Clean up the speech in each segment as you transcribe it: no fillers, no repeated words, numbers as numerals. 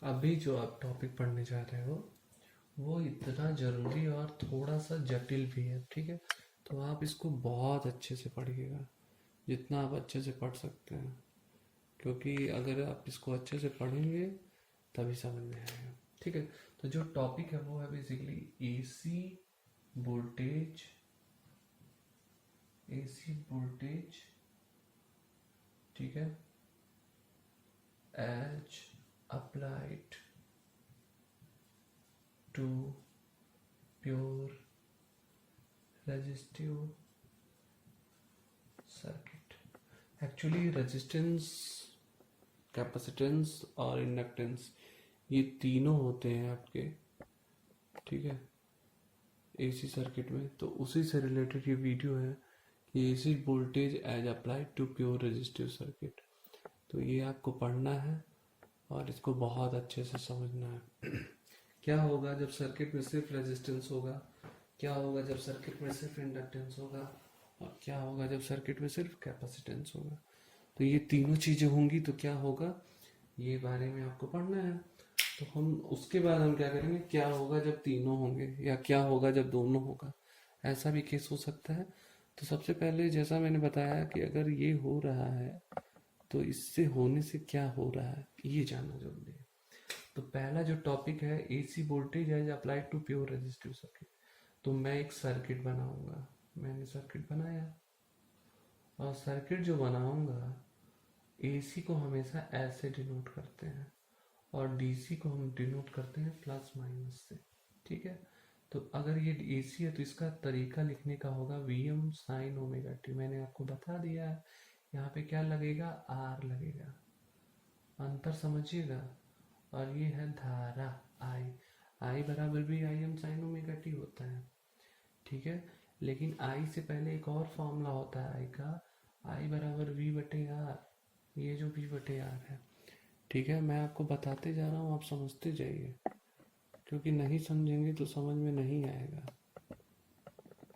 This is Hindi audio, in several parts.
अभी जो आप टॉपिक पढ़ने जा रहे हो वो इतना ज़रूरी और थोड़ा सा जटिल भी है, ठीक है। तो आप इसको बहुत अच्छे से पढ़िएगा, जितना आप अच्छे से पढ़ सकते हैं, क्योंकि अगर आप इसको अच्छे से पढ़ेंगे तभी समझ में आएगा, ठीक है। तो जो टॉपिक है वो है बेसिकली वोल्टेज एसी वोल्टेज, ठीक है, as applied to pure resistive circuit. Actually resistance, capacitance और इंडक्टेंस, ये तीनों होते हैं आपके, ठीक है, एसी सर्किट में। तो उसी से रिलेटेड ये वीडियो है कि AC voltage as applied to pure resistive circuit. तो ये आपको पढ़ना है और इसको बहुत अच्छे से समझना है। क्या होगा जब सर्किट में सिर्फ रेजिस्टेंस होगा, क्या होगा जब सर्किट में सिर्फ इंडक्टेंस होगा, और क्या होगा जब सर्किट में सिर्फ कैपेसिटेंस होगा। तो ये तीनों चीज़ें होंगी तो क्या होगा, ये बारे में आपको पढ़ना है। तो हम उसके बाद हम क्या करेंगे, क्या होगा जब तीनों होंगे या क्या होगा जब दोनों होगा, ऐसा भी केस हो सकता है। तो सबसे पहले जैसा मैंने बताया कि अगर ये हो रहा है तो इससे होने से क्या हो रहा है ये जानना जरूरी है। तो पहला जो टॉपिक है AC voltage as applied to pure resistive circuit. तो मैं एक सर्किट बनाऊंगा, मैंने सर्किट बनाया, और सर्किट जो बनाऊंगा एसी को हमेशा ऐसे डिनोट करते हैं और डीसी को हम डिनोट करते हैं प्लस माइनस से, ठीक है। तो अगर ये एसी है तो इसका तरीका लिखने का होगा V m sine omega t. मैंने आपको बता दिया है, यहाँ पे क्या लगेगा, आर लगेगा, अंतर समझिएगा। और ये है धारा आई, आई बराबर भी I am sine omega T होता है, ठीक है। लेकिन आई से पहले एक और फॉर्मूला होता है आई का, आई बराबर वी बटे आर, ये जो वी बटे आर है, ठीक है। मैं आपको बताते जा रहा हूँ, आप समझते जाइए, क्योंकि नहीं समझेंगे तो समझ में नहीं आएगा।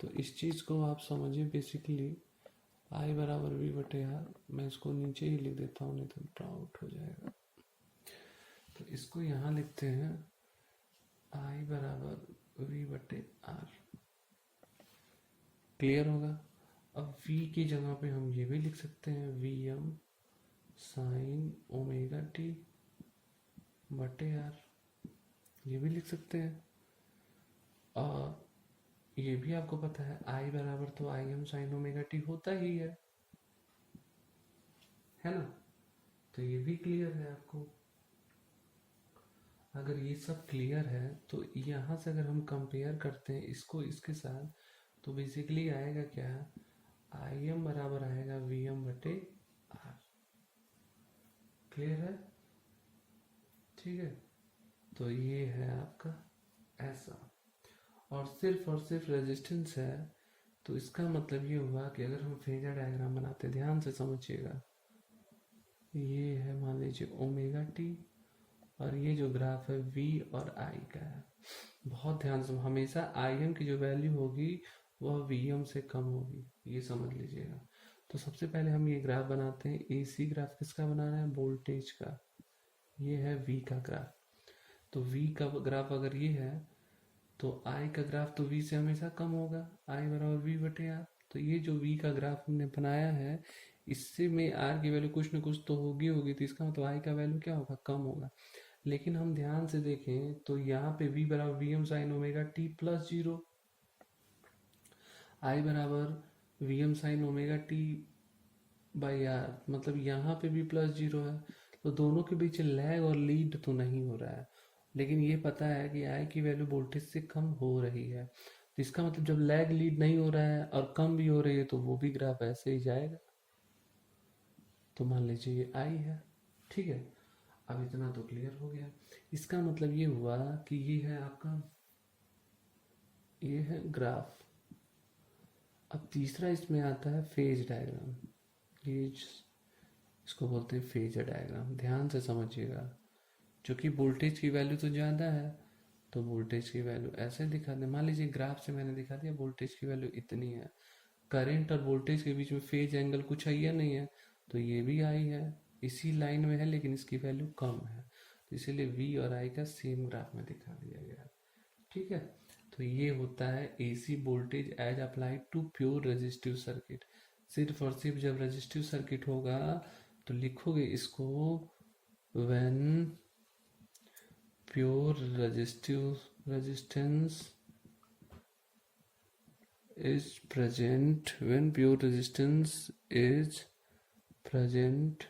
तो इस चीज़ को आप समझिए, बेसिकली आई बराबर वी बटे आर। मैं इसको नीचे ही लिख देता हूँ, नहीं तो डाउट हो जाएगा। तो इसको यहाँ लिखते हैं आई बराबर वी बटे आर, क्लियर होगा। अब v की जगह पे हम ये भी लिख सकते हैं V m sine omega t बटे आर, ये भी लिख सकते हैं। और ये भी आपको पता है आई बराबर तो I am sine omega T होता ही है ना। तो ये भी क्लियर है आपको। अगर ये सब क्लियर है तो यहाँ से अगर हम कंपेयर करते हैं इसको इसके साथ, तो बेसिकली आएगा क्या, आई एम बराबर आएगा वी एम बटे आर, क्लियर है, ठीक है। तो ये है आपका ऐसा, और सिर्फ रेजिस्टेंस है। तो इसका मतलब ये हुआ कि अगर हम फेजर डायग्राम बनाते, ध्यान से समझिएगा, ये है मान लीजिए ओमेगा टी, और ये जो ग्राफ है वी और आई का है। बहुत ध्यान से, हमेशा आई एम की जो वैल्यू होगी वह वी एम से कम होगी, ये समझ लीजिएगा। तो सबसे पहले हम ये ग्राफ बनाते हैं। एसी ग्राफ किसका बना रहे हैं, वोल्टेज का। ये है वी का ग्राफ। तो वी का ग्राफ अगर ये है तो आई का ग्राफ तो वी से हमेशा कम होगा, आई बराबर वी बटे आर। तो ये जो वी का ग्राफ हमने बनाया है, इससे में आर की वैल्यू कुछ ना कुछ तो होगी, तो इसका मतलब आई का वैल्यू क्या होगा, कम होगा। लेकिन हम ध्यान से देखें तो यहाँ पे v बराबर we m sine omega t plus zero, i बराबर we m sine omega t by r, मतलब यहाँ पे भी प्लस जीरो है। तो दोनों के बीच लैग और लीड तो नहीं हो रहा है, लेकिन ये पता है कि आई की वैल्यू वोल्टेज से कम हो रही है। तो इसका मतलब जब लैग लीड नहीं हो रहा है और कम भी हो रही है तो वो भी ग्राफ ऐसे ही जाएगा। तो मान लीजिए ये आई है, ठीक है। अब इतना तो क्लियर हो गया। इसका मतलब ये हुआ कि ये है आपका, ये है ग्राफ। अब तीसरा इसमें आता है फेज डायग्राम। ये इसको बोलते हैं फेजर डायग्राम, ध्यान से समझिएगा। क्योंकि वोल्टेज की वैल्यू तो ज़्यादा है, तो वोल्टेज की वैल्यू ऐसे दिखा दे। मान लीजिए ग्राफ से मैंने दिखा दिया वोल्टेज की वैल्यू इतनी है, करंट और वोल्टेज के बीच में फेज एंगल कुछ है या नहीं है, तो ये भी आई है, इसी लाइन में है लेकिन इसकी वैल्यू कम है। इसीलिए वी और आई का सेम ग्राफ में दिखा दिया गया। ठीक है, तो ये होता है AC voltage as applied to pure resistive circuit. सिर्फ और सिर्फ जब रेजिस्टिव सर्किट होगा तो लिखोगे इसको when pure resistance is present, when pure resistance is present,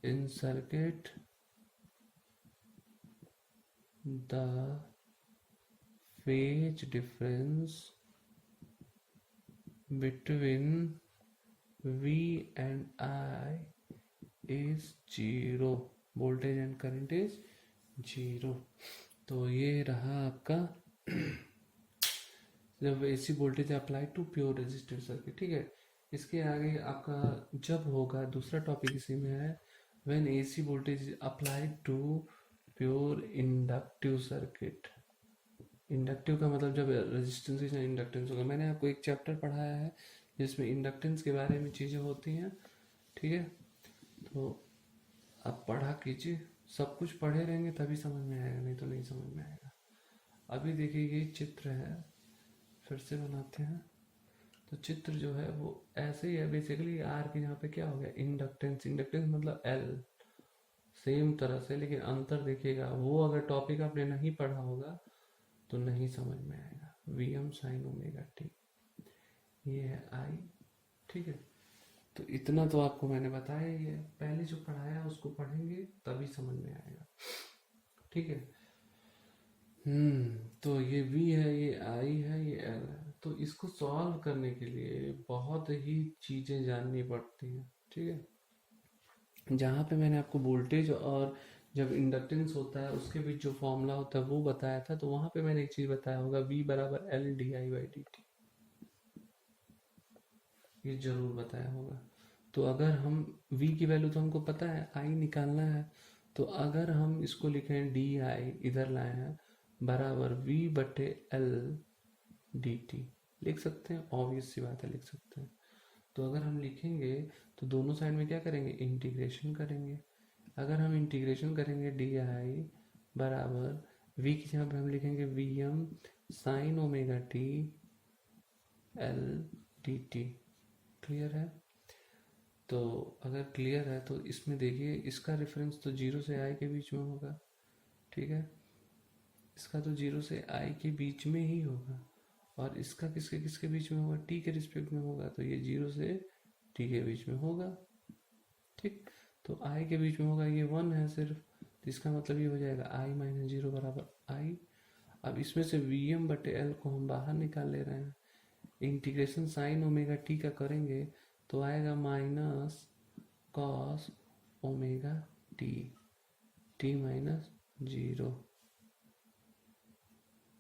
in circuit, the phase difference between V and I is zero, voltage and current is zero। तो ये रहा आपका जब AC voltage apply to pure resistive circuit. ठीक है, इसके आगे आपका जब होगा, दूसरा टॉपिक इसी में है, when AC voltage applied to pure inductive circuit. Inductive का मतलब जब रेजिस्टेंस या इंडक्टेंस होगा। मैंने आपको एक चैप्टर पढ़ाया है जिसमें इंडक्टेंस के बारे में चीज़ें होती हैं। ठीक है, तो आप पढ़ा कीजिए, सब कुछ पढ़े रहेंगे तभी समझ में आएगा, नहीं तो नहीं समझ में आएगा। अभी देखिए ये चित्र है, फिर से बनाते हैं। तो चित्र जो है वो ऐसे ही है बेसिकली। आर के यहाँ पे क्या हो गया, इंडक्टेंस। इंडक्टेंस मतलब एल, सेम तरह से, लेकिन अंतर देखिएगा। वो अगर टॉपिक आपने नहीं पढ़ा होगा तो नहीं समझ में आएगा। V m sine omega t, ये है आई। ठीक है, तो इतना तो आपको मैंने बताया ही है। पहले जो पढ़ाया उसको पढ़ेंगे तभी समझ में आएगा। ठीक है, तो ये V है, ये I है, ये L है। तो इसको सॉल्व करने के लिए बहुत ही चीज़ें जाननी पड़ती हैं। ठीक है, जहाँ पे मैंने आपको वोल्टेज और जब इंडक्टेंस होता है उसके बीच जो फॉर्मूला होता है वो बताया था, तो वहाँ पे मैंने एक चीज़ बताया होगा, V बराबर L D I by D T, ये जरूर बताया होगा। तो अगर हम V की वैल्यू तो हमको पता है, I निकालना है, तो अगर हम इसको लिखें डी आई, इधर लाए हैं, बराबर V बटे L डी टी, लिख सकते हैं, ऑब्वियस सी बात है, लिख सकते हैं। तो अगर हम लिखेंगे तो दोनों साइड में क्या करेंगे, इंटीग्रेशन करेंगे। अगर हम इंटीग्रेशन करेंगे डी आई बराबर V की जगह पे हम लिखेंगे V m sine omega t L d t. Clear है? तो अगर क्लियर है तो इसमें देखिए, इसका रेफरेंस तो 0 से I के बीच में होगा। ठीक है, इसका तो 0 से I के बीच में ही होगा, और इसका किसके किसके बीच में होगा, T के रिस्पेक्ट में होगा। तो ये 0 से T के बीच में होगा। ठीक, तो I के बीच में होगा, ये 1 है सिर्फ, तो इसका मतलब ये हो जाएगा I माइनस 0 बराबर I। अब इसमें से वी एम बटे एल को हम बाहर निकाल ले रहे हैं। इंटीग्रेशन साइन ओमेगा टी का करेंगे तो आएगा minus cos omega T, T minus 0।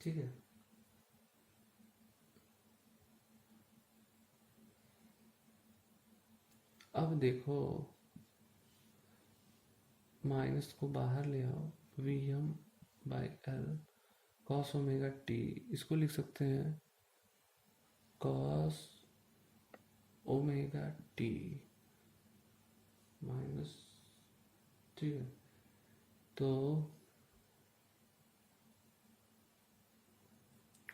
ठीक है, अब देखो, माइनस को बाहर ले आओ, V m by L cos omega t, इसको लिख सकते हैं कॉस ओमेगा टी माइनस। ठीक है, तो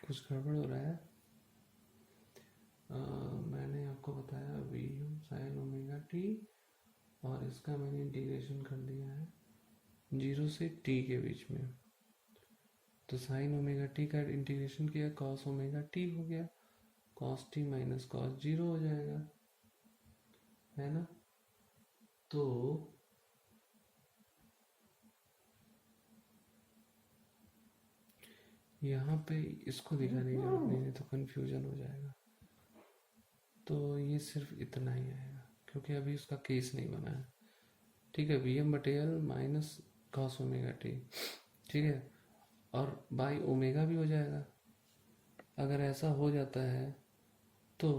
कुछ गड़बड़ हो रहा है। मैंने आपको बताया V m sine omega t, और इसका मैंने इंटीग्रेशन कर दिया है 0 से t के बीच में। तो साइन ओमेगा टी का इंटीग्रेशन किया, कॉस ओमेगा टी हो गया, कॉस टी माइनस कॉस 0 हो जाएगा, है ना। तो यहाँ पे इसको दिखाने की जरूरत नहीं है, तो कंफ्यूजन हो जाएगा। तो ये सिर्फ इतना ही आएगा, क्योंकि अभी उसका केस नहीं बना है। ठीक है, वी एम बटे L minus cos omega t. ठीक है, और बाई ओमेगा भी हो जाएगा। अगर ऐसा हो जाता है तो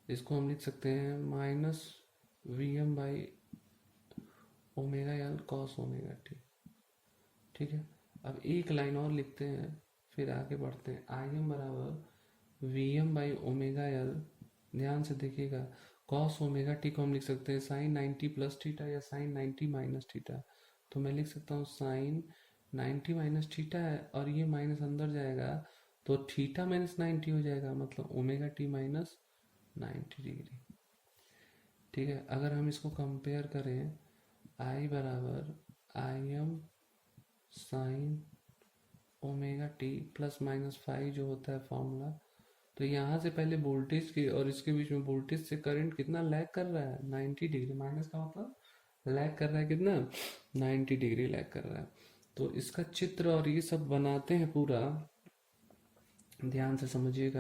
इसको हम लिख सकते हैं minus V m by omega L cos omega t. ठीक है, अब एक लाइन और लिखते हैं, फिर आगे बढ़ते हैं। आई एम बराबर we m by omega L, ध्यान से देखिएगा, कॉस ओमेगा टी को हम लिख सकते हैं साइन 90 प्लस थीटा या साइन 90 माइनस थीटा। तो मैं लिख सकता हूँ साइन 90 माइनस थीटा है और ये माइनस अंदर जाएगा तो थीटा माइनस 90 हो जाएगा, मतलब ओमेगा टी माइनस 90 डिग्री। ठीक है, अगर हम इसको कंपेयर करें आई बराबर I am sine omega t plus minus five जो होता है फॉर्मूला, तो यहाँ से पहले वोल्टेज के और इसके बीच में वोल्टेज से करंट कितना लैग कर रहा है, 90 डिग्री। माइनस का मतलब लैग कर रहा है कितना, 90 डिग्री लैग कर रहा है। तो इसका चित्र और ये सब बनाते हैं पूरा, ध्यान से समझिएगा।